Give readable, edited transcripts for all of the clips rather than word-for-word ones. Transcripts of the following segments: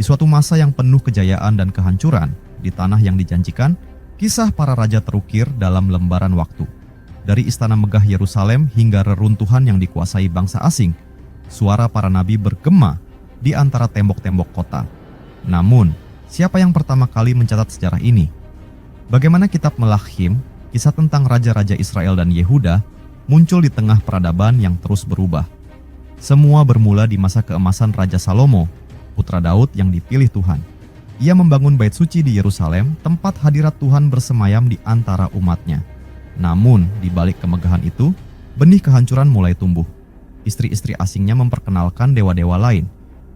Di suatu masa yang penuh kejayaan dan kehancuran, di tanah yang dijanjikan, kisah para raja terukir dalam lembaran waktu. Dari istana megah Yerusalem hingga reruntuhan yang dikuasai bangsa asing, suara para nabi bergema di antara tembok-tembok kota. Namun, siapa yang pertama kali mencatat sejarah ini? Bagaimana kitab Melahim, kisah tentang raja-raja Israel dan Yehuda, muncul di tengah peradaban yang terus berubah. Semua bermula di masa keemasan Raja Salomo, putra Daud yang dipilih Tuhan. Ia membangun bait suci di Yerusalem, tempat hadirat Tuhan bersemayam di antara umatnya. Namun, di balik kemegahan itu, benih kehancuran mulai tumbuh. Istri-istri asingnya memperkenalkan dewa-dewa lain,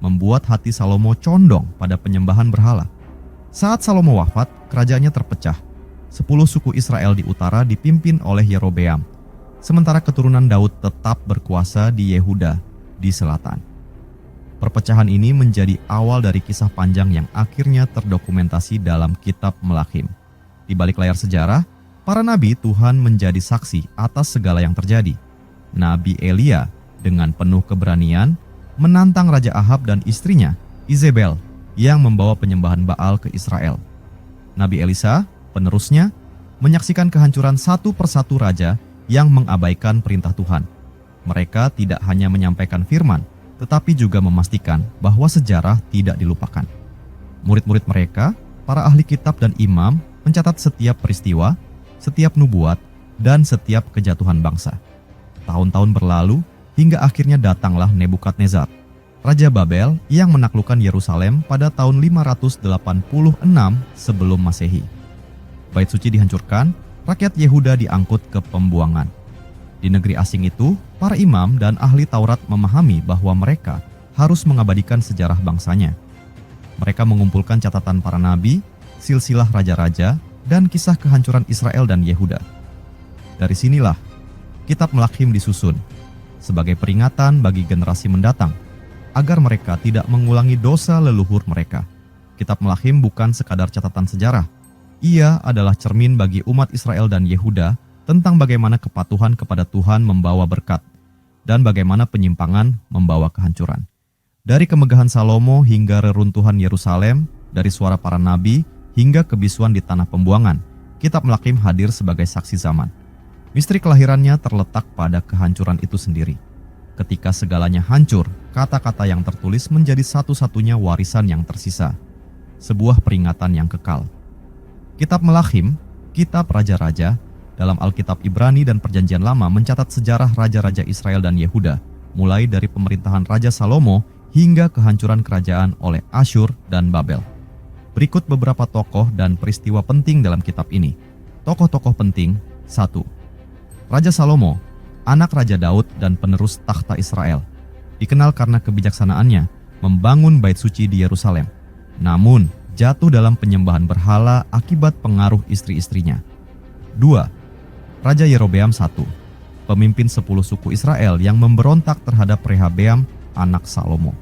membuat hati Salomo condong pada penyembahan berhala. Saat Salomo wafat, kerajaannya terpecah. 10 suku Israel di utara dipimpin oleh Yerobeam, sementara keturunan Daud tetap berkuasa di Yehuda di selatan. Perpecahan ini menjadi awal dari kisah panjang yang akhirnya terdokumentasi dalam kitab Melahim. Di balik layar sejarah, para nabi Tuhan menjadi saksi atas segala yang terjadi. Nabi Elia dengan penuh keberanian menantang Raja Ahab dan istrinya, Izebel, yang membawa penyembahan Baal ke Israel. Nabi Elisa, penerusnya, menyaksikan kehancuran satu persatu raja yang mengabaikan perintah Tuhan. Mereka tidak hanya menyampaikan firman, tetapi juga memastikan bahwa sejarah tidak dilupakan. Murid-murid mereka, para ahli kitab dan imam, mencatat setiap peristiwa, setiap nubuat, dan setiap kejatuhan bangsa. Tahun-tahun berlalu, hingga akhirnya datanglah Nebukadnezar, Raja Babel yang menaklukkan Yerusalem pada tahun 586 sebelum Masehi. Bait suci dihancurkan, rakyat Yehuda diangkut ke pembuangan. Di negeri asing itu, para imam dan ahli Taurat memahami bahwa mereka harus mengabadikan sejarah bangsanya. Mereka mengumpulkan catatan para nabi, silsilah raja-raja, dan kisah kehancuran Israel dan Yehuda. Dari sinilah, kitab Melahim disusun sebagai peringatan bagi generasi mendatang, agar mereka tidak mengulangi dosa leluhur mereka. Kitab Melahim bukan sekadar catatan sejarah. Ia adalah cermin bagi umat Israel dan Yehuda tentang bagaimana kepatuhan kepada Tuhan membawa berkat, dan bagaimana penyimpangan membawa kehancuran. Dari kemegahan Salomo hingga reruntuhan Yerusalem, dari suara para nabi hingga kebisuan di tanah pembuangan, kitab Melahim hadir sebagai saksi zaman. Misteri kelahirannya terletak pada kehancuran itu sendiri. Ketika segalanya hancur, kata-kata yang tertulis menjadi satu-satunya warisan yang tersisa, sebuah peringatan yang kekal. Kitab Melahim, kitab raja-raja, dalam Alkitab Ibrani dan Perjanjian Lama mencatat sejarah raja-raja Israel dan Yehuda, mulai dari pemerintahan Raja Salomo hingga kehancuran kerajaan oleh Asyur dan Babel. Berikut beberapa tokoh dan peristiwa penting dalam kitab ini. Tokoh-tokoh penting. 1. Raja Salomo, anak Raja Daud dan penerus takhta Israel. Dikenal karena kebijaksanaannya membangun bait suci di Yerusalem. Namun, jatuh dalam penyembahan berhala akibat pengaruh istri-istrinya. 2. Raja Yerobeam I, pemimpin 10 suku Israel yang memberontak terhadap Rehabeam, anak Salomo.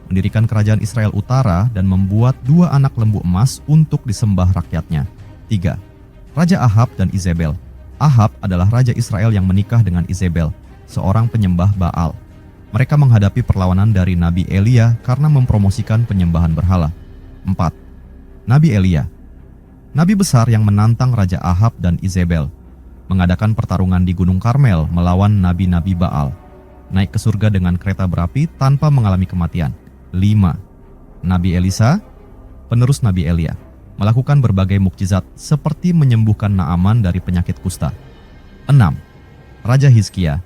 Mendirikan kerajaan Israel Utara dan membuat 2 anak lembu emas untuk disembah rakyatnya. 3. Raja Ahab dan Izebel. Ahab adalah raja Israel yang menikah dengan Izebel, seorang penyembah Baal. Mereka menghadapi perlawanan dari Nabi Elia karena mempromosikan penyembahan berhala. 4. Nabi Elia, nabi besar yang menantang Raja Ahab dan Izebel, mengadakan pertarungan di Gunung Karmel melawan nabi-nabi Baal, naik ke surga dengan kereta berapi tanpa mengalami kematian. 5. Nabi Elisa, penerus Nabi Elia, melakukan berbagai mukjizat seperti menyembuhkan Naaman dari penyakit kusta. 6. Raja Hizkia,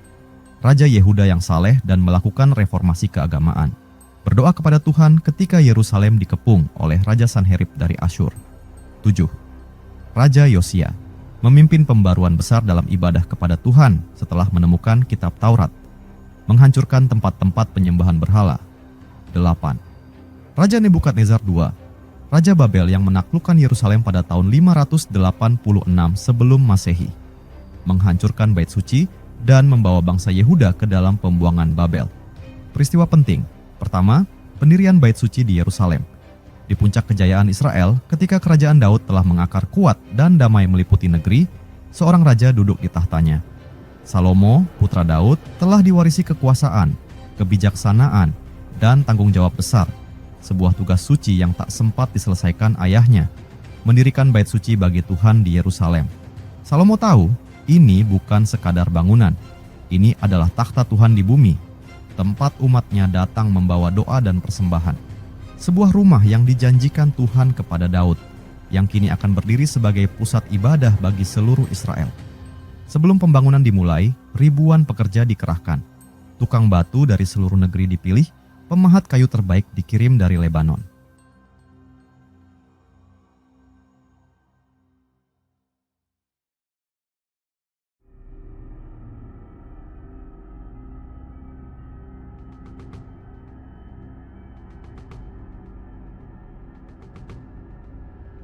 raja Yehuda yang saleh dan melakukan reformasi keagamaan, berdoa kepada Tuhan ketika Yerusalem dikepung oleh Raja Sanherib dari Asyur. 7. Raja Yosia, memimpin pembaruan besar dalam ibadah kepada Tuhan setelah menemukan kitab Taurat, menghancurkan tempat-tempat penyembahan berhala. 8. Raja Nebukadnezar II, Raja Babel yang menaklukkan Yerusalem pada tahun 586 sebelum Masehi, menghancurkan bait suci dan membawa bangsa Yehuda ke dalam pembuangan Babel. Peristiwa penting. Pertama, pendirian bait suci di Yerusalem. Di puncak kejayaan Israel, ketika kerajaan Daud telah mengakar kuat dan damai meliputi negeri, seorang raja duduk di tahtanya. Salomo, putra Daud, telah diwarisi kekuasaan, kebijaksanaan, dan tanggung jawab besar. sebuah tugas suci yang tak sempat diselesaikan ayahnya, mendirikan bait suci bagi Tuhan di Yerusalem. Salomo tahu ini bukan sekadar bangunan, ini adalah takhta Tuhan di bumi, tempat umatnya datang membawa doa dan persembahan. Sebuah rumah yang dijanjikan Tuhan kepada Daud, yang kini akan berdiri sebagai pusat ibadah bagi seluruh Israel. Sebelum pembangunan dimulai, ribuan pekerja dikerahkan. Tukang batu dari seluruh negeri dipilih, pemahat kayu terbaik dikirim dari Lebanon.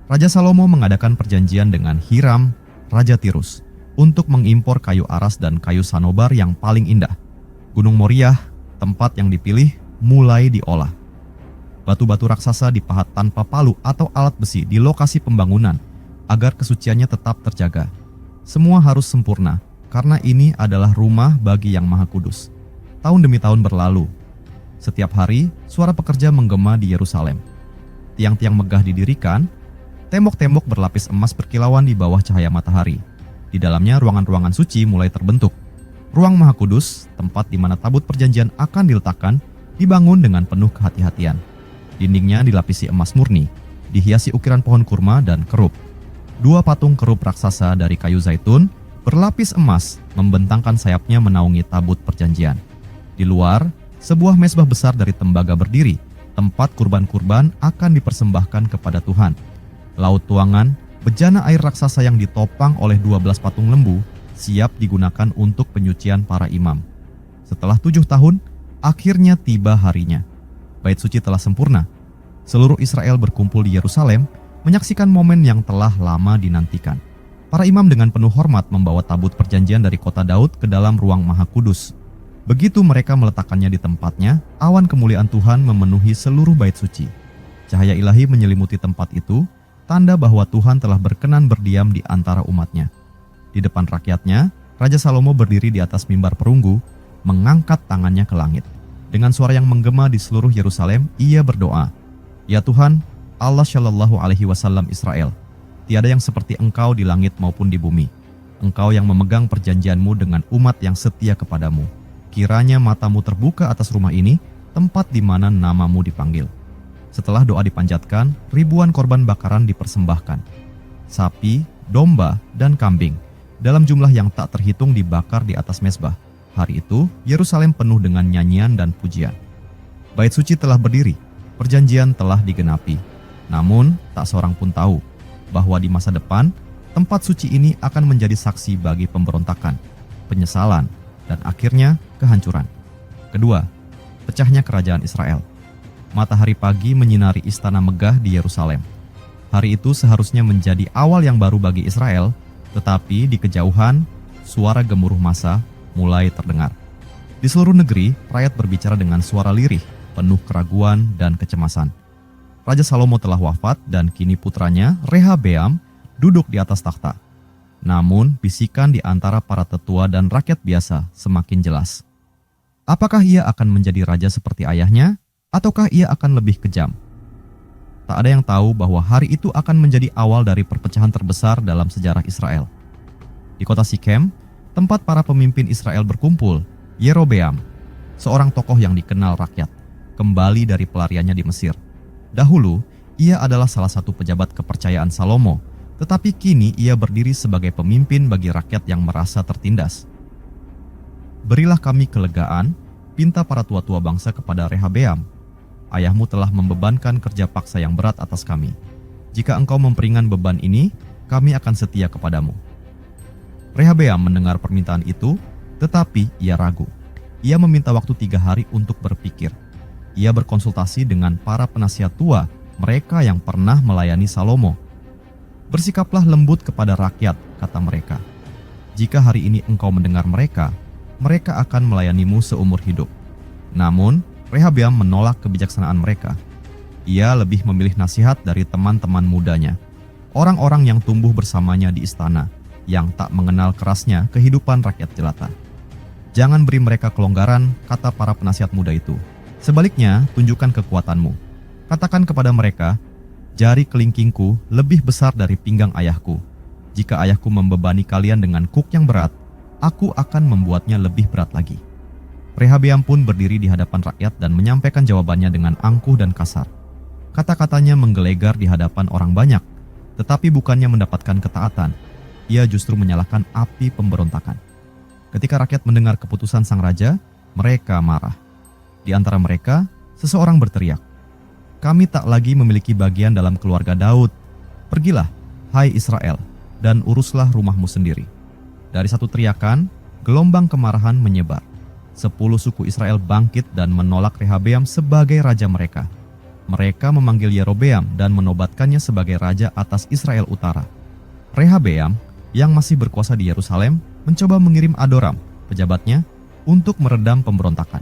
Raja Salomo mengadakan perjanjian dengan Hiram, Raja Tirus, untuk mengimpor kayu aras dan kayu sanobar yang paling indah. Gunung Moriah, tempat yang dipilih, mulai diolah. Batu-batu raksasa dipahat tanpa palu atau alat besi di lokasi pembangunan agar kesuciannya tetap terjaga. Semua harus sempurna karena ini adalah rumah bagi Yang Maha Kudus. Tahun demi tahun berlalu. Setiap hari, suara pekerja menggema di Yerusalem. Tiang-tiang megah didirikan, tembok-tembok berlapis emas berkilauan di bawah cahaya matahari. Di dalamnya ruangan-ruangan suci mulai terbentuk. Ruang Maha Kudus, tempat di mana tabut perjanjian akan diletakkan, dibangun dengan penuh kehati-hatian. Dindingnya dilapisi emas murni, dihiasi ukiran pohon kurma dan kerub. 2 patung kerub raksasa dari kayu zaitun berlapis emas membentangkan sayapnya menaungi tabut perjanjian. Di luar, sebuah mezbah besar dari tembaga berdiri, tempat kurban-kurban akan dipersembahkan kepada Tuhan. Laut tuangan, bejana air raksasa yang ditopang oleh 12 patung lembu, siap digunakan untuk penyucian para imam. Setelah 7 tahun, akhirnya tiba harinya. Bait suci telah sempurna. Seluruh Israel berkumpul di Yerusalem, menyaksikan momen yang telah lama dinantikan. Para imam dengan penuh hormat membawa tabut perjanjian dari kota Daud ke dalam ruang Maha Kudus. Begitu mereka meletakkannya di tempatnya, awan kemuliaan Tuhan memenuhi seluruh bait suci. Cahaya ilahi menyelimuti tempat itu, tanda bahwa Tuhan telah berkenan berdiam di antara umatnya. Di depan rakyatnya, Raja Salomo berdiri di atas mimbar perunggu, mengangkat tangannya ke langit. Dengan suara yang menggema di seluruh Yerusalem, ia berdoa, "Ya Tuhan, Allah Shallallahu Alaihi Wasallam Israel, tiada yang seperti Engkau di langit maupun di bumi. Engkau yang memegang perjanjianmu dengan umat yang setia kepadamu. Kiranya matamu terbuka atas rumah ini, tempat di mana namamu dipanggil." Setelah doa dipanjatkan, ribuan korban bakaran dipersembahkan. Sapi, domba, dan kambing dalam jumlah yang tak terhitung dibakar di atas mezbah. Hari itu, Yerusalem penuh dengan nyanyian dan pujian. Bait suci telah berdiri, perjanjian telah digenapi. Namun, tak seorang pun tahu bahwa di masa depan, tempat suci ini akan menjadi saksi bagi pemberontakan, penyesalan, dan akhirnya kehancuran. Kedua, pecahnya kerajaan Israel. Matahari pagi menyinari istana megah di Yerusalem. Hari itu seharusnya menjadi awal yang baru bagi Israel, tetapi di kejauhan, suara gemuruh massa mulai terdengar. Di seluruh negeri, rakyat berbicara dengan suara lirih, penuh keraguan dan kecemasan. Raja Salomo telah wafat dan kini putranya, Rehabeam, duduk di atas takhta. Namun, bisikan di antara para tetua dan rakyat biasa semakin jelas. Apakah ia akan menjadi raja seperti ayahnya? Ataukah ia akan lebih kejam? Tak ada yang tahu bahwa hari itu akan menjadi awal dari perpecahan terbesar dalam sejarah Israel. Di kota Sikem, tempat para pemimpin Israel berkumpul, Yerobeam, seorang tokoh yang dikenal rakyat, kembali dari pelariannya di Mesir. Dahulu, ia adalah salah satu pejabat kepercayaan Salomo, tetapi kini ia berdiri sebagai pemimpin bagi rakyat yang merasa tertindas. "Berilah kami kelegaan," pinta para tua-tua bangsa kepada Rehabeam. "Ayahmu telah membebankan kerja paksa yang berat atas kami. Jika engkau memperingan beban ini, kami akan setia kepadamu." Rehabeam mendengar permintaan itu, tetapi ia ragu. Ia meminta waktu 3 hari untuk berpikir. Ia berkonsultasi dengan para penasihat tua, mereka yang pernah melayani Salomo. "Bersikaplah lembut kepada rakyat," kata mereka. "Jika hari ini engkau mendengar mereka, mereka akan melayanimu seumur hidup." Namun, Rehabeam menolak kebijaksanaan mereka. Ia lebih memilih nasihat dari teman-teman mudanya, orang-orang yang tumbuh bersamanya di istana, yang tak mengenal kerasnya kehidupan rakyat jelata. "Jangan beri mereka kelonggaran," kata para penasihat muda itu. "Sebaliknya, tunjukkan kekuatanmu. Katakan kepada mereka, jari kelingkingku lebih besar dari pinggang ayahku. Jika ayahku membebani kalian dengan kuk yang berat, aku akan membuatnya lebih berat lagi." Rehabeam pun berdiri di hadapan rakyat dan menyampaikan jawabannya dengan angkuh dan kasar. Kata-katanya menggelegar di hadapan orang banyak, tetapi bukannya mendapatkan ketaatan, ia justru menyalakan api pemberontakan. Ketika rakyat mendengar keputusan sang raja, mereka marah. Di antara mereka, seseorang berteriak, "Kami tak lagi memiliki bagian dalam keluarga Daud. Pergilah, hai Israel, dan uruslah rumahmu sendiri." Dari satu teriakan, gelombang kemarahan menyebar. 10 suku Israel bangkit dan menolak Rehabeam sebagai raja mereka. Mereka memanggil Yerobeam dan menobatkannya sebagai raja atas Israel Utara. Rehabeam, yang masih berkuasa di Yerusalem, mencoba mengirim Adoram, pejabatnya, untuk meredam pemberontakan.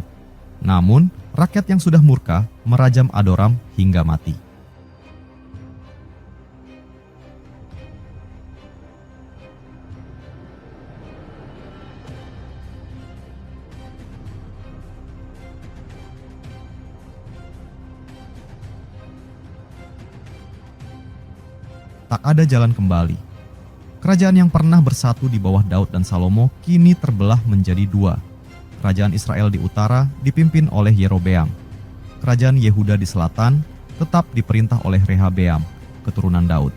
Namun, rakyat yang sudah murka merajam Adoram hingga mati. Tak ada jalan kembali. Kerajaan yang pernah bersatu di bawah Daud dan Salomo kini terbelah menjadi dua. Kerajaan Israel di utara dipimpin oleh Yerobeam. Kerajaan Yehuda di selatan tetap diperintah oleh Rehabeam, keturunan Daud.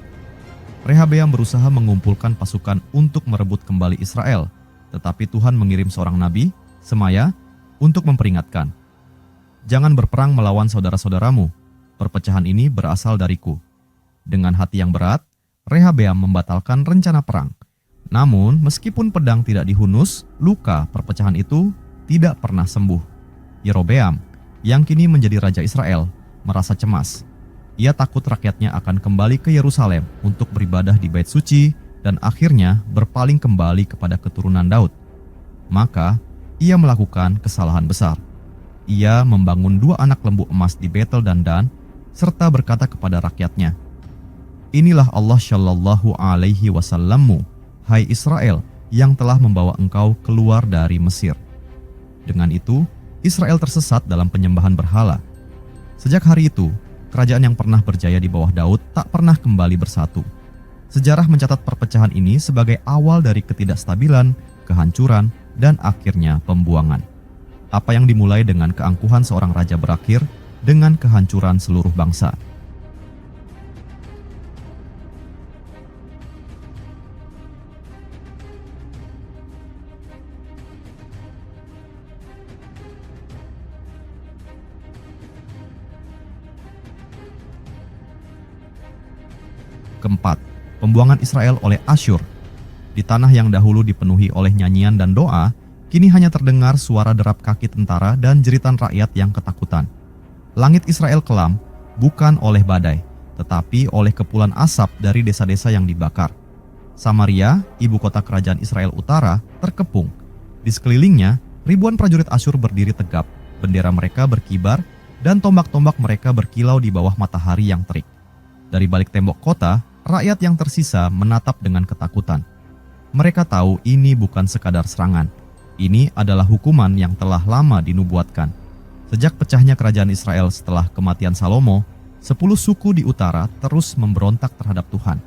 Rehabeam berusaha mengumpulkan pasukan untuk merebut kembali Israel, tetapi Tuhan mengirim seorang nabi, Semaya, untuk memperingatkan. "Jangan berperang melawan saudara-saudaramu. Perpecahan ini berasal dariku." Dengan hati yang berat, Rehabeam membatalkan rencana perang. Namun, meskipun pedang tidak dihunus, luka perpecahan itu tidak pernah sembuh. Yerobeam, yang kini menjadi raja Israel, merasa cemas. Ia takut rakyatnya akan kembali ke Yerusalem untuk beribadah di Bait Suci dan akhirnya berpaling kembali kepada keturunan Daud. Maka, ia melakukan kesalahan besar. Ia membangun 2 anak lembu emas di Betel dan Dan, serta berkata kepada rakyatnya, "Inilah Allah Shallallahu Alaihi Wasallammu, hai Israel, yang telah membawa engkau keluar dari Mesir." Dengan itu, Israel tersesat dalam penyembahan berhala. Sejak hari itu, kerajaan yang pernah berjaya di bawah Daud tak pernah kembali bersatu. Sejarah mencatat perpecahan ini sebagai awal dari ketidakstabilan, kehancuran, dan akhirnya pembuangan. Apa yang dimulai dengan keangkuhan seorang raja berakhir dengan kehancuran seluruh bangsa. Keempat, pembuangan Israel oleh Asyur. Di tanah yang dahulu dipenuhi oleh nyanyian dan doa, kini hanya terdengar suara derap kaki tentara dan jeritan rakyat yang ketakutan. Langit Israel kelam, bukan oleh badai, tetapi oleh kepulan asap dari desa-desa yang dibakar. Samaria, ibu kota kerajaan Israel Utara, terkepung. Di sekelilingnya, ribuan prajurit Asyur berdiri tegap, bendera mereka berkibar, dan tombak-tombak mereka berkilau di bawah matahari yang terik. Dari balik tembok kota, rakyat yang tersisa menatap dengan ketakutan. Mereka tahu ini bukan sekadar serangan. Ini adalah hukuman yang telah lama dinubuatkan. Sejak pecahnya kerajaan Israel setelah kematian Salomo, 10 suku di utara terus memberontak terhadap Tuhan.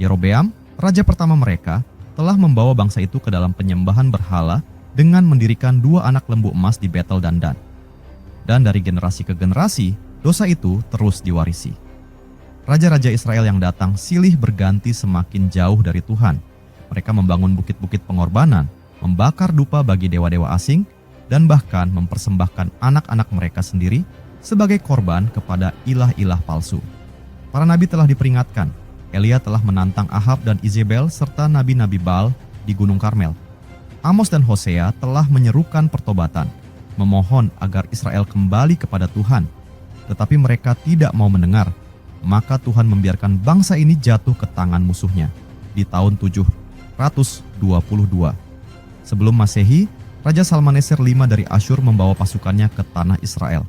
Yerobeam, raja pertama mereka, telah membawa bangsa itu ke dalam penyembahan berhala dengan mendirikan 2 anak lembu emas di Betel dan Dan. Dan dari generasi ke generasi, dosa itu terus diwarisi. Raja-raja Israel yang datang silih berganti semakin jauh dari Tuhan. Mereka membangun bukit-bukit pengorbanan, membakar dupa bagi dewa-dewa asing, dan bahkan mempersembahkan anak-anak mereka sendiri sebagai korban kepada ilah-ilah palsu. Para nabi telah diperingatkan. Elia telah menantang Ahab dan Izebel serta nabi-nabi Baal di Gunung Karmel. Amos dan Hosea telah menyerukan pertobatan, memohon agar Israel kembali kepada Tuhan. Tetapi mereka tidak mau mendengar. Maka Tuhan membiarkan bangsa ini jatuh ke tangan musuhnya di tahun 722. Sebelum Masehi, Raja Salmaneser V dari Asyur membawa pasukannya ke tanah Israel.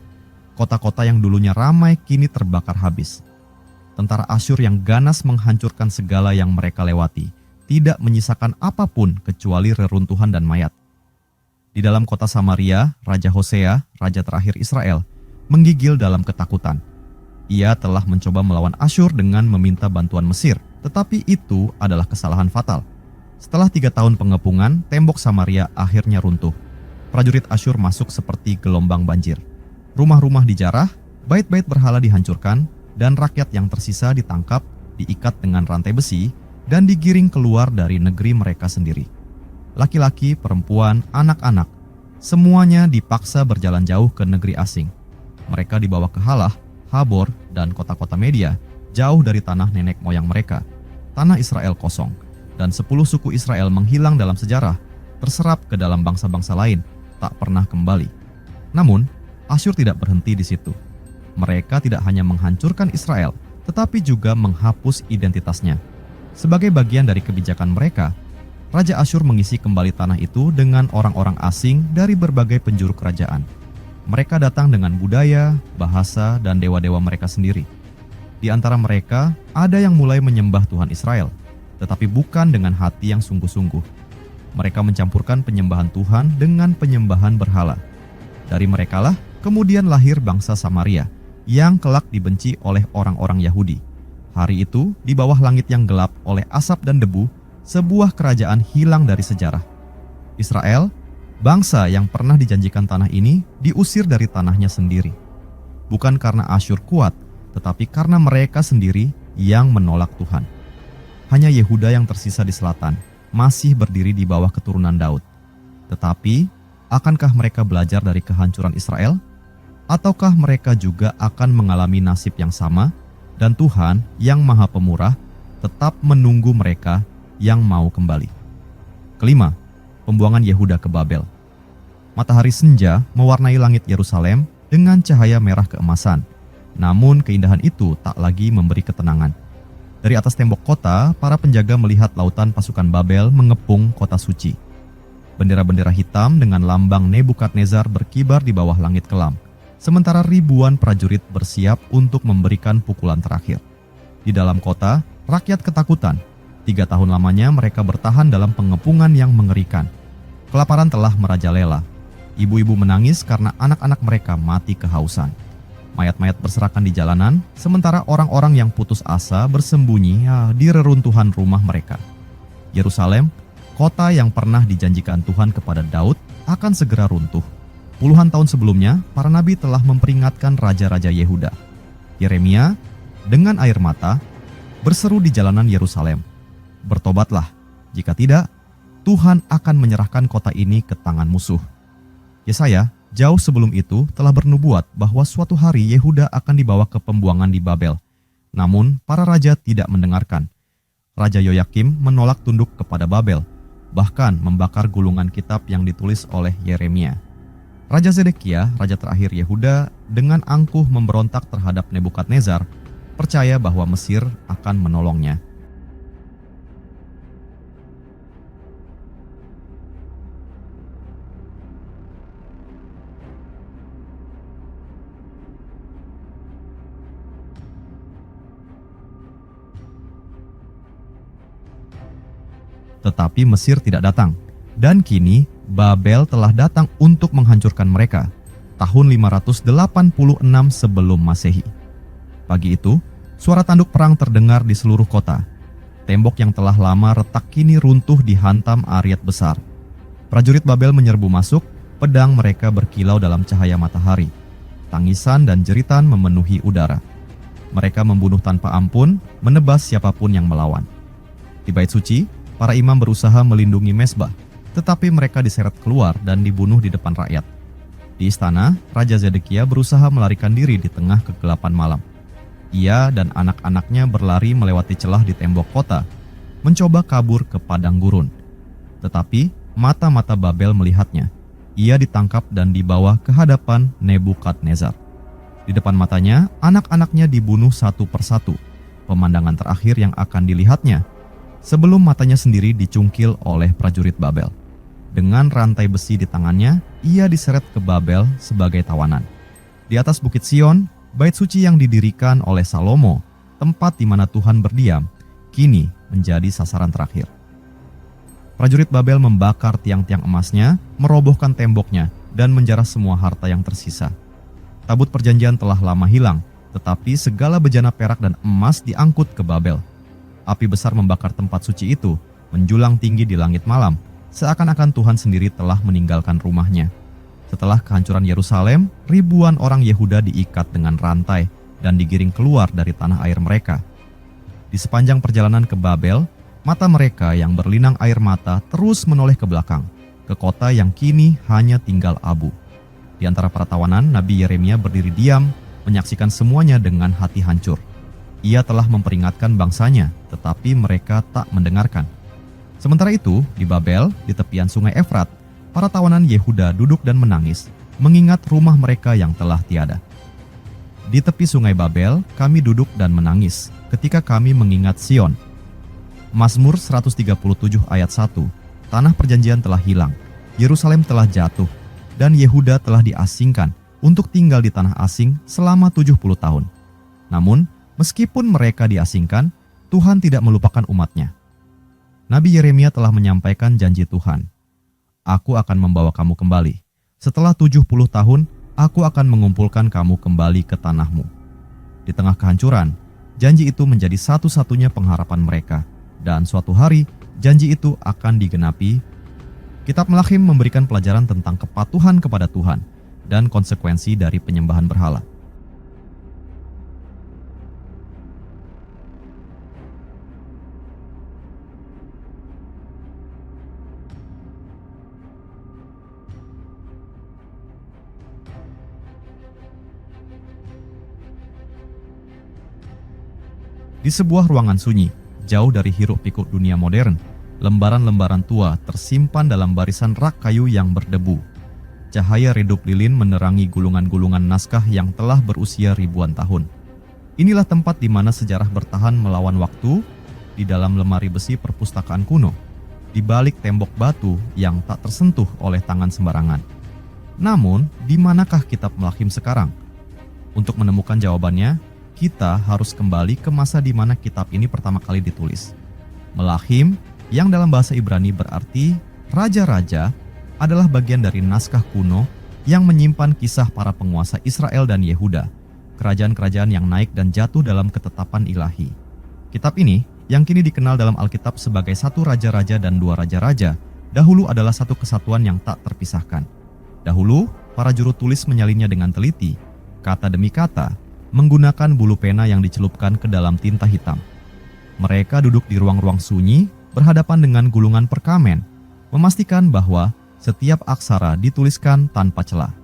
Kota-kota yang dulunya ramai kini terbakar habis. Tentara Asyur yang ganas menghancurkan segala yang mereka lewati, tidak menyisakan apapun kecuali reruntuhan dan mayat. Di dalam kota Samaria, Raja Hosea, raja terakhir Israel, menggigil dalam ketakutan. Ia telah mencoba melawan Asyur dengan meminta bantuan Mesir, tetapi itu adalah kesalahan fatal. Setelah 3 tahun pengepungan, tembok Samaria akhirnya runtuh. Prajurit Asyur masuk seperti gelombang banjir. Rumah-rumah dijarah, bait-bait berhala dihancurkan, dan rakyat yang tersisa ditangkap, diikat dengan rantai besi, dan digiring keluar dari negeri mereka sendiri. Laki-laki, perempuan, anak-anak, semuanya dipaksa berjalan jauh ke negeri asing. Mereka dibawa ke Halah, Habor, dan kota-kota Media, jauh dari tanah nenek moyang mereka. Tanah Israel kosong, dan 10 suku Israel menghilang dalam sejarah, terserap ke dalam bangsa-bangsa lain, tak pernah kembali. Namun, Asyur tidak berhenti di situ. Mereka tidak hanya menghancurkan Israel, tetapi juga menghapus identitasnya. Sebagai bagian dari kebijakan mereka, Raja Asyur mengisi kembali tanah itu dengan orang-orang asing dari berbagai penjuru kerajaan. Mereka datang dengan budaya, bahasa, dan dewa-dewa mereka sendiri. Di antara mereka, ada yang mulai menyembah Tuhan Israel, tetapi bukan dengan hati yang sungguh-sungguh. Mereka mencampurkan penyembahan Tuhan dengan penyembahan berhala. Dari merekalah kemudian lahir bangsa Samaria, yang kelak dibenci oleh orang-orang Yahudi. Hari itu, di bawah langit yang gelap oleh asap dan debu, sebuah kerajaan hilang dari sejarah. Israel, bangsa yang pernah dijanjikan tanah ini, diusir dari tanahnya sendiri. Bukan karena Asyur kuat, tetapi karena mereka sendiri yang menolak Tuhan. Hanya Yehuda yang tersisa di selatan, masih berdiri di bawah keturunan Daud. Tetapi, akankah mereka belajar dari kehancuran Israel? Ataukah mereka juga akan mengalami nasib yang sama, dan Tuhan yang Maha Pemurah tetap menunggu mereka yang mau kembali? Kelima, pembuangan Yehuda ke Babel. Matahari senja mewarnai langit Yerusalem dengan cahaya merah keemasan. Namun keindahan itu tak lagi memberi ketenangan. Dari atas tembok kota, para penjaga melihat lautan pasukan Babel mengepung kota suci. Bendera-bendera hitam dengan lambang Nebukadnezar berkibar di bawah langit kelam, sementara ribuan prajurit bersiap untuk memberikan pukulan terakhir. Di dalam kota, rakyat ketakutan. 3 tahun lamanya mereka bertahan dalam pengepungan yang mengerikan. Kelaparan telah merajalela. Ibu-ibu menangis karena anak-anak mereka mati kehausan. Mayat-mayat berserakan di jalanan, sementara orang-orang yang putus asa bersembunyi di reruntuhan rumah mereka. Yerusalem, kota yang pernah dijanjikan Tuhan kepada Daud, akan segera runtuh. Puluhan tahun sebelumnya, para nabi telah memperingatkan raja-raja Yehuda. Yeremia, dengan air mata, berseru di jalanan Yerusalem, "Bertobatlah, jika tidak, Tuhan akan menyerahkan kota ini ke tangan musuh." Yesaya, jauh sebelum itu, telah bernubuat bahwa suatu hari Yehuda akan dibawa ke pembuangan di Babel. Namun, para raja tidak mendengarkan. Raja Yoyakim menolak tunduk kepada Babel, bahkan membakar gulungan kitab yang ditulis oleh Yeremia. Raja Zedekia, raja terakhir Yehuda, dengan angkuh memberontak terhadap Nebukadnezar, percaya bahwa Mesir akan menolongnya. Tetapi Mesir tidak datang, dan kini Babel telah datang untuk menghancurkan mereka, tahun 586 sebelum Masehi. Pagi itu, suara tanduk perang terdengar di seluruh kota. Tembok yang telah lama retak kini runtuh dihantam Ariat besar. Prajurit Babel menyerbu masuk, pedang mereka berkilau dalam cahaya matahari. Tangisan dan jeritan memenuhi udara. Mereka membunuh tanpa ampun, menebas siapapun yang melawan. Di bait suci, para imam berusaha melindungi mezbah, tetapi mereka diseret keluar dan dibunuh di depan rakyat. Di istana, Raja Zedekia berusaha melarikan diri di tengah kegelapan malam. Ia dan anak-anaknya berlari melewati celah di tembok kota, mencoba kabur ke padang gurun. Tetapi mata-mata Babel melihatnya. Ia ditangkap dan dibawa ke hadapan Nebukadnezar. Di depan matanya, anak-anaknya dibunuh satu persatu. Pemandangan terakhir yang akan dilihatnya sebelum matanya sendiri dicungkil oleh prajurit Babel. Dengan rantai besi di tangannya, ia diseret ke Babel sebagai tawanan. Di atas Bukit Sion, bait suci yang didirikan oleh Salomo, tempat di mana Tuhan berdiam, kini menjadi sasaran terakhir. Prajurit Babel membakar tiang-tiang emasnya, merobohkan temboknya, dan menjarah semua harta yang tersisa. Tabut perjanjian telah lama hilang, tetapi segala bejana perak dan emas diangkut ke Babel. Api besar membakar tempat suci itu, menjulang tinggi di langit malam, seakan-akan Tuhan sendiri telah meninggalkan rumahnya. Setelah kehancuran Yerusalem, ribuan orang Yehuda diikat dengan rantai dan digiring keluar dari tanah air mereka. Di sepanjang perjalanan ke Babel, mata mereka yang berlinang air mata terus menoleh ke belakang, ke kota yang kini hanya tinggal abu. Di antara para tawanan, Nabi Yeremia berdiri diam, menyaksikan semuanya dengan hati hancur. Ia telah memperingatkan bangsanya, tetapi mereka tak mendengarkan. Sementara itu, di Babel, di tepian sungai Efrat, para tawanan Yehuda duduk dan menangis, mengingat rumah mereka yang telah tiada. Di tepi sungai Babel, kami duduk dan menangis, ketika kami mengingat Sion. Mazmur 137 ayat 1, tanah perjanjian telah hilang, Yerusalem telah jatuh, dan Yehuda telah diasingkan untuk tinggal di tanah asing selama 70 tahun. Namun, meskipun mereka diasingkan, Tuhan tidak melupakan umat-Nya. Nabi Yeremia telah menyampaikan janji Tuhan. Aku akan membawa kamu kembali. Setelah 70 tahun, aku akan mengumpulkan kamu kembali ke tanahmu. Di tengah kehancuran, janji itu menjadi satu-satunya pengharapan mereka. Dan suatu hari, janji itu akan digenapi. Kitab Melahim memberikan pelajaran tentang kepatuhan kepada Tuhan dan konsekuensi dari penyembahan berhala. Di sebuah ruangan sunyi, jauh dari hiruk-pikuk dunia modern, lembaran-lembaran tua tersimpan dalam barisan rak kayu yang berdebu. Cahaya redup lilin menerangi gulungan-gulungan naskah yang telah berusia ribuan tahun. Inilah tempat di mana sejarah bertahan melawan waktu, di dalam lemari besi perpustakaan kuno, di balik tembok batu yang tak tersentuh oleh tangan sembarangan. Namun, di manakah kitab Melahim sekarang? Untuk menemukan jawabannya, kita harus kembali ke masa di mana kitab ini pertama kali ditulis. Melahim, yang dalam bahasa Ibrani berarti raja-raja, adalah bagian dari naskah kuno yang menyimpan kisah para penguasa Israel dan Yehuda, kerajaan-kerajaan yang naik dan jatuh dalam ketetapan ilahi. Kitab ini, yang kini dikenal dalam Alkitab sebagai satu raja-raja dan dua raja-raja, dahulu adalah satu kesatuan yang tak terpisahkan. Dahulu, para juru tulis menyalinnya dengan teliti, kata demi kata, menggunakan bulu pena yang dicelupkan ke dalam tinta hitam. Mereka duduk di ruang-ruang sunyi, berhadapan dengan gulungan perkamen, memastikan bahwa setiap aksara dituliskan tanpa celah.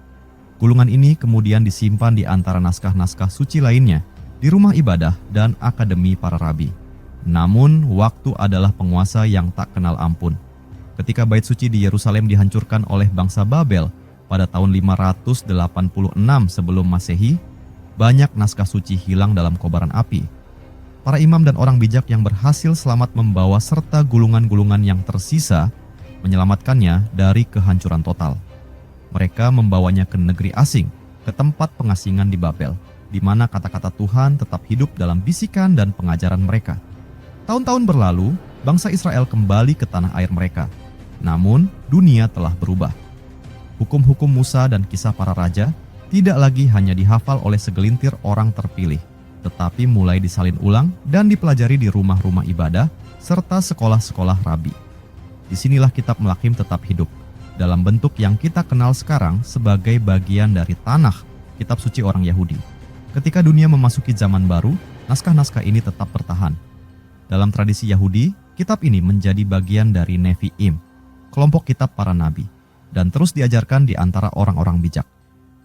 Gulungan ini kemudian disimpan di antara naskah-naskah suci lainnya, di rumah ibadah dan akademi para rabi. Namun, waktu adalah penguasa yang tak kenal ampun. Ketika bait suci di Yerusalem dihancurkan oleh bangsa Babel pada tahun 586 sebelum Masehi, banyak naskah suci hilang dalam kobaran api. Para imam dan orang bijak yang berhasil selamat membawa serta gulungan-gulungan yang tersisa menyelamatkannya dari kehancuran total. Mereka membawanya ke negeri asing, ke tempat pengasingan di Babel, di mana kata-kata Tuhan tetap hidup dalam bisikan dan pengajaran mereka. Tahun-tahun berlalu, bangsa Israel kembali ke tanah air mereka. Namun, dunia telah berubah. Hukum-hukum Musa dan kisah para raja tidak lagi hanya dihafal oleh segelintir orang terpilih, tetapi mulai disalin ulang dan dipelajari di rumah-rumah ibadah serta sekolah-sekolah rabi. Disinilah kitab Melahim tetap hidup, dalam bentuk yang kita kenal sekarang sebagai bagian dari tanah kitab suci orang Yahudi. Ketika dunia memasuki zaman baru, naskah-naskah ini tetap bertahan. Dalam tradisi Yahudi, kitab ini menjadi bagian dari Nevi'im, kelompok kitab para nabi, dan terus diajarkan di antara orang-orang bijak.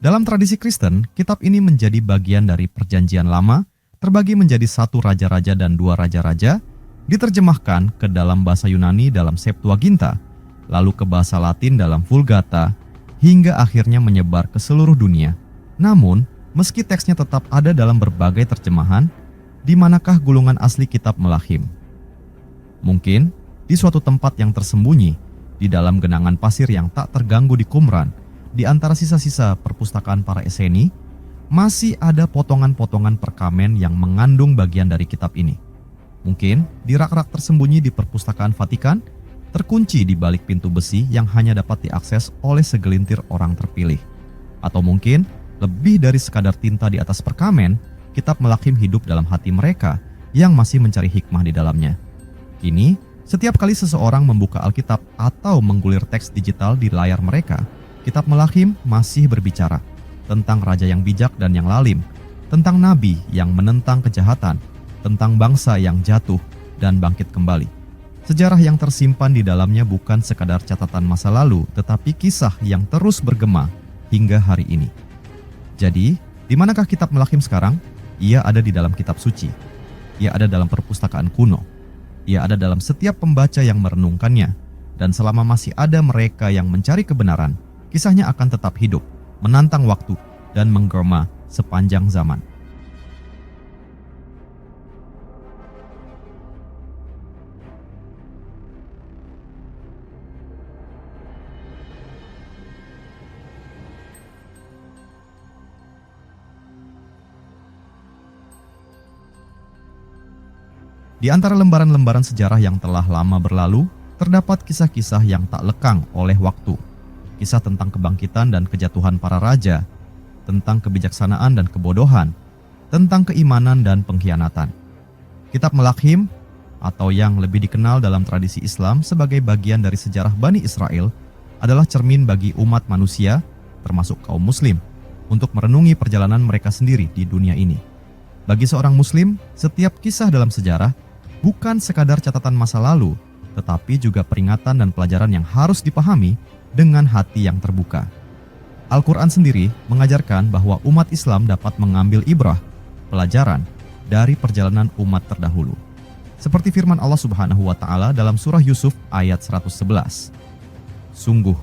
Dalam tradisi Kristen, kitab ini menjadi bagian dari Perjanjian Lama, terbagi menjadi satu raja-raja dan dua raja-raja, diterjemahkan ke dalam bahasa Yunani dalam Septuaginta, lalu ke bahasa Latin dalam Vulgata, hingga akhirnya menyebar ke seluruh dunia. Namun, meski teksnya tetap ada dalam berbagai terjemahan, di manakah gulungan asli kitab Melahim? Mungkin di suatu tempat yang tersembunyi, di dalam genangan pasir yang tak terganggu di Qumran, di antara sisa-sisa perpustakaan para Esseni, masih ada potongan-potongan perkamen yang mengandung bagian dari kitab ini. Mungkin di rak-rak tersembunyi di perpustakaan Vatikan, terkunci di balik pintu besi yang hanya dapat diakses oleh segelintir orang terpilih. Atau mungkin lebih dari sekadar tinta di atas perkamen, kitab Melakhim hidup dalam hati mereka yang masih mencari hikmah di dalamnya. Kini, setiap kali seseorang membuka Alkitab atau menggulir teks digital di layar mereka, kitab Melakhim masih berbicara tentang raja yang bijak dan yang lalim, tentang nabi yang menentang kejahatan, tentang bangsa yang jatuh dan bangkit kembali. Sejarah yang tersimpan di dalamnya bukan sekadar catatan masa lalu, tetapi kisah yang terus bergema hingga hari ini. Jadi, di manakah kitab Melakhim sekarang? Ia ada di dalam kitab suci. Ia ada dalam perpustakaan kuno. Ia ada dalam setiap pembaca yang merenungkannya. Dan selama masih ada mereka yang mencari kebenaran, kisahnya akan tetap hidup, menantang waktu, dan menggema sepanjang zaman. Di antara lembaran-lembaran sejarah yang telah lama berlalu, terdapat kisah-kisah yang tak lekang oleh waktu. Kisah tentang kebangkitan dan kejatuhan para raja, tentang kebijaksanaan dan kebodohan, tentang keimanan dan pengkhianatan. Kitab Melakhim, atau yang lebih dikenal dalam tradisi Islam sebagai bagian dari sejarah Bani Israel, adalah cermin bagi umat manusia, termasuk kaum muslim, untuk merenungi perjalanan mereka sendiri di dunia ini. Bagi seorang muslim, setiap kisah dalam sejarah bukan sekadar catatan masa lalu, tetapi juga peringatan dan pelajaran yang harus dipahami dengan hati yang terbuka. Al-Quran sendiri mengajarkan bahwa umat Islam dapat mengambil ibrah, pelajaran, dari perjalanan umat terdahulu. Seperti firman Allah Subhanahu wa Ta'ala dalam surah Yusuf ayat 111. Sungguh,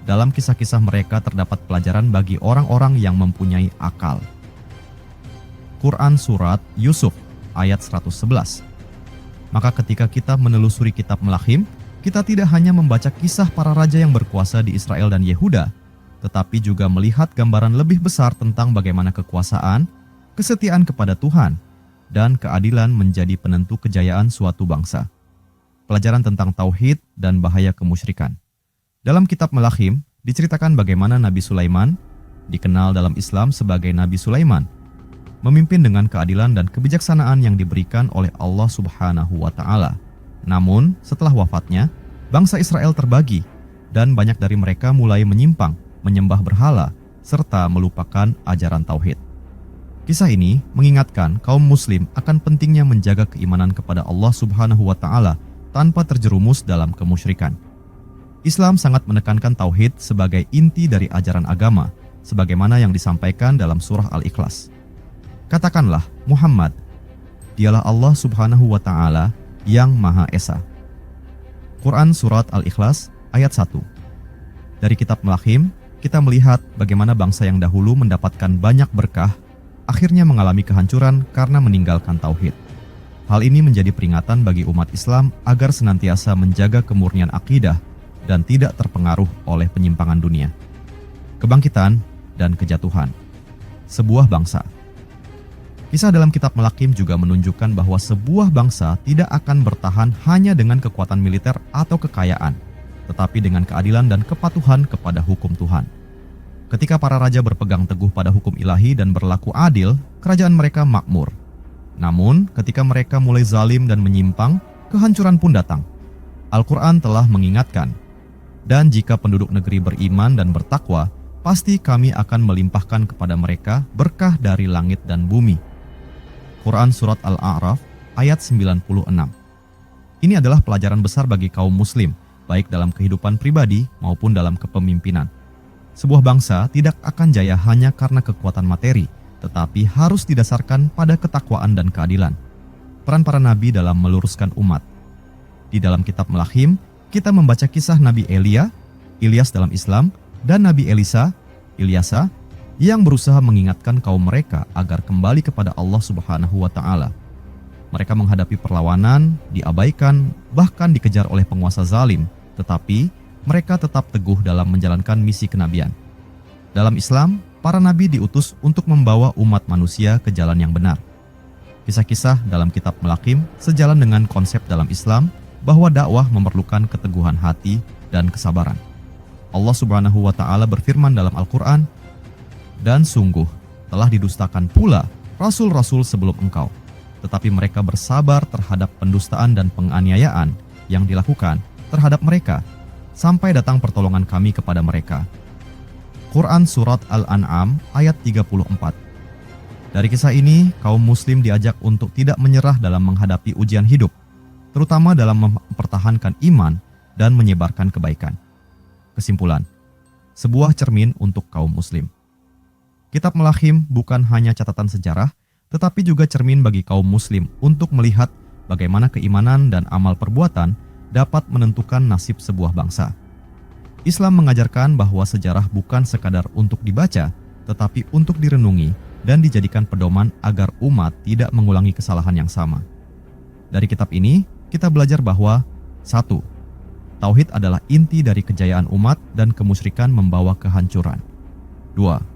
dalam kisah-kisah mereka terdapat pelajaran bagi orang-orang yang mempunyai akal. Quran Surat Yusuf ayat 111. Maka ketika kita menelusuri kitab Melakhim, kita tidak hanya membaca kisah para raja yang berkuasa di Israel dan Yehuda, tetapi juga melihat gambaran lebih besar tentang bagaimana kekuasaan, kesetiaan kepada Tuhan, dan keadilan menjadi penentu kejayaan suatu bangsa. Pelajaran tentang tauhid dan bahaya kemusyrikan. Dalam kitab Melakhim diceritakan bagaimana Nabi Sulaiman, dikenal dalam Islam sebagai Nabi Sulaiman, memimpin dengan keadilan dan kebijaksanaan yang diberikan oleh Allah Subhanahu wa Ta'ala. Namun, setelah wafatnya, bangsa Israel terbagi dan banyak dari mereka mulai menyimpang, menyembah berhala, serta melupakan ajaran tauhid. Kisah ini mengingatkan kaum muslim akan pentingnya menjaga keimanan kepada Allah Subhanahu wa Ta'ala tanpa terjerumus dalam kemusyrikan. Islam sangat menekankan tauhid sebagai inti dari ajaran agama, sebagaimana yang disampaikan dalam surah Al-Ikhlas. Katakanlah, Muhammad, dialah Allah Subhanahu wa Ta'ala yang Maha Esa. Quran Surat Al-Ikhlas ayat 1. Dari kitab Melakhim, kita melihat bagaimana bangsa yang dahulu mendapatkan banyak berkah, akhirnya mengalami kehancuran karena meninggalkan tauhid. Hal ini menjadi peringatan bagi umat Islam agar senantiasa menjaga kemurnian akidah dan tidak terpengaruh oleh penyimpangan dunia. Kebangkitan dan kejatuhan sebuah bangsa. Kisah dalam kitab Melakhim juga menunjukkan bahwa sebuah bangsa tidak akan bertahan hanya dengan kekuatan militer atau kekayaan, tetapi dengan keadilan dan kepatuhan kepada hukum Tuhan. Ketika para raja berpegang teguh pada hukum ilahi dan berlaku adil, kerajaan mereka makmur. Namun, ketika mereka mulai zalim dan menyimpang, kehancuran pun datang. Al-Quran telah mengingatkan, dan jika penduduk negeri beriman dan bertakwa, pasti kami akan melimpahkan kepada mereka berkah dari langit dan bumi. Quran Surat Al-A'raf ayat 96. Ini adalah pelajaran besar bagi kaum muslim, baik dalam kehidupan pribadi maupun dalam kepemimpinan. Sebuah bangsa tidak akan jaya hanya karena kekuatan materi, tetapi harus didasarkan pada ketakwaan dan keadilan. Peran para nabi dalam meluruskan umat. Di dalam kitab Melakhim, kita membaca kisah Nabi Elia, Ilyas dalam Islam, dan Nabi Elisa, Ilyasa, yang berusaha mengingatkan kaum mereka agar kembali kepada Allah Subhanahu wa Ta'ala. Mereka menghadapi perlawanan, diabaikan, bahkan dikejar oleh penguasa zalim, tetapi mereka tetap teguh dalam menjalankan misi kenabian. Dalam Islam, para nabi diutus untuk membawa umat manusia ke jalan yang benar. Kisah-kisah dalam kitab Melakhim sejalan dengan konsep dalam Islam bahwa dakwah memerlukan keteguhan hati dan kesabaran. Allah Subhanahu wa Ta'ala berfirman dalam Al-Quran, dan sungguh telah didustakan pula rasul-rasul sebelum engkau, tetapi mereka bersabar terhadap pendustaan dan penganiayaan yang dilakukan terhadap mereka, sampai datang pertolongan kami kepada mereka. Quran Surat Al-An'am ayat 34. Dari kisah ini, kaum muslim diajak untuk tidak menyerah dalam menghadapi ujian hidup, terutama dalam mempertahankan iman dan menyebarkan kebaikan. Kesimpulan, sebuah cermin untuk kaum muslim. Kitab Melahim bukan hanya catatan sejarah, tetapi juga cermin bagi kaum muslim untuk melihat bagaimana keimanan dan amal perbuatan dapat menentukan nasib sebuah bangsa. Islam mengajarkan bahwa sejarah bukan sekadar untuk dibaca, tetapi untuk direnungi dan dijadikan pedoman agar umat tidak mengulangi kesalahan yang sama. Dari kitab ini, kita belajar bahwa 1. Tauhid adalah inti dari kejayaan umat dan kemusyrikan membawa kehancuran. 2.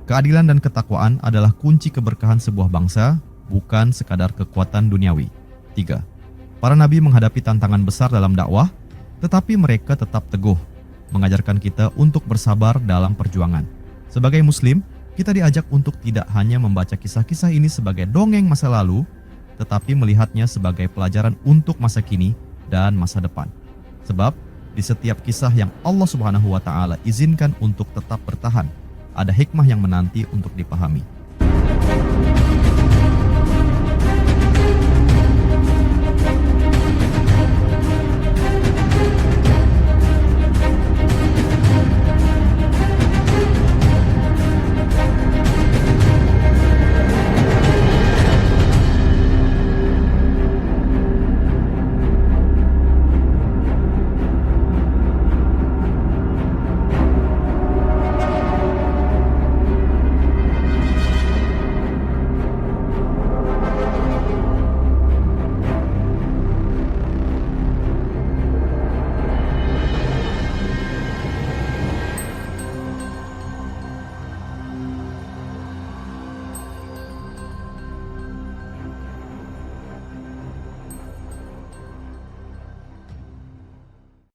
Keadilan dan ketakwaan adalah kunci keberkahan sebuah bangsa, bukan sekadar kekuatan duniawi. 3. Para nabi menghadapi tantangan besar dalam dakwah, tetapi mereka tetap teguh, mengajarkan kita untuk bersabar dalam perjuangan. Sebagai muslim, kita diajak untuk tidak hanya membaca kisah-kisah ini sebagai dongeng masa lalu, tetapi melihatnya sebagai pelajaran untuk masa kini dan masa depan. Sebab, di setiap kisah yang Allah Subhanahu wa Ta'ala izinkan untuk tetap bertahan, ada hikmah yang menanti untuk dipahami.